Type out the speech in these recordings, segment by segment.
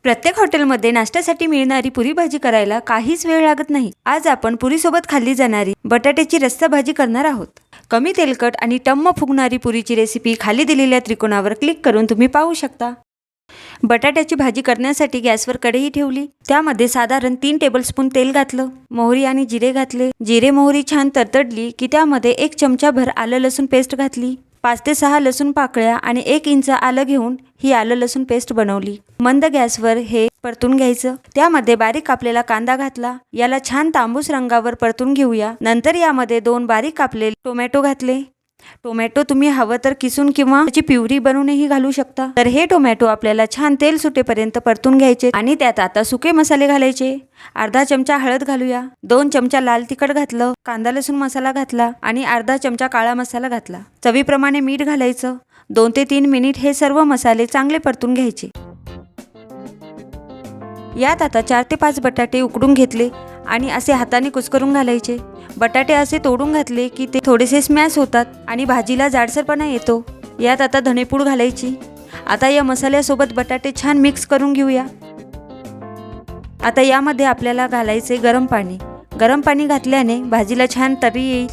प्रत्येक हॉटेलमध्ये नाश्त्यासाठी मिळणारी पुरी भाजी करायला काहीच वेळ लागत नाही। आज आपण पुरीसोबत खाल्ली जाणारी बटाट्याची रस्सा भाजी करणार आहोत। कमी तेलकट आणि टम्म फुगणारी पुरीची रेसिपी खाली दिलेल्या त्रिकोणावर क्लिक करून तुम्ही पाहू शकता। बटाट्याची भाजी करण्यासाठी गॅसवर कढई ठेवली, त्यामध्ये साधारण 3 टेबलस्पून तेल घातलं, मोहरी आणि जिरे घातले। जिरे मोहरी छान तडतडली की त्यामध्ये 1 चमचाभर आलं लसूण पेस्ट घातली। 5 ते 6 लसूण पाकळ्या आणि 1 इंच आलं घेऊन ही आलं लसूण पेस्ट बनवली। मंद गॅसवर हे परतून घ्यायचं। त्यामध्ये बारीक कापलेला कांदा घातला, याला छान तांबूस रंगावर परतून घेऊया। नंतर यामध्ये 2 बारीक कापलेले टोमॅटो घातले। टोमॅटो तुम्ही हवं तर किसून किंवा त्याची प्युरी बनवूनही घालू शकता। तर हे टोमॅटो आपल्याला छान तेल सुटेपर्यंत परतून घ्यायचे आणि त्यात आता सुके मसाले घालायचे। अर्धा चमचा हळद घालूया, 2 चमचा लाल तिखट घातलं, कांदा लसूण मसाला घातला आणि अर्धा चमचा काळा मसाला घातला। चवीप्रमाणे मीठ घालायचं। 2 ते 3 मिनिट हे सर्व मसाले चांगले परतून घ्यायचे। यात आता 4 ते 5 बटाटे उकडून घेतले आणि असे हाताने कुस्करून घालायचे। बटाटे असे तोडून घातले की ते थोडेसे स्मॅश होतात आणि भाजीला जाडसरपणा येतो। यात आता धनेपूड घालायची। आता या मसाल्यासोबत बटाटे छान मिक्स करून घेऊया। आता यामध्ये आपल्याला घालायचे गरम पाणी। गरम पाणी घातल्याने भाजीला छान तरी येईल।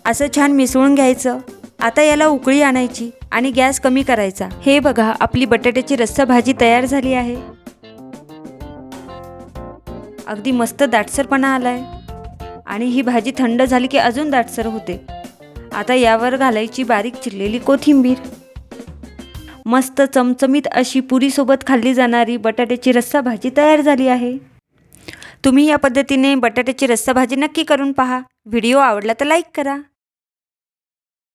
असं छान मिसळून घ्यायचं। आता याला उकळी आणायची आणि गॅस कमी करायचा। हे बघा, आपली बटाट्याची रस्सा भाजी तयार झाली आहे। अगदी मस्त दाटसरपणा आलाय आणि ही भाजी थंड झाली की अजून दाटसर होते। आता यावर घालायची बारीक चिरलेली कोथिंबीर। मस्त चमचमीत अशी पुरीसोबत खाल्ली जाणारी बटाट्याची रस्सा भाजी तयार झाली आहे। तुम्ही या पद्धतीने बटाट्याची रस्सा भाजी नक्की करून पहा। व्हिडिओ आवडला तर लाईक करा।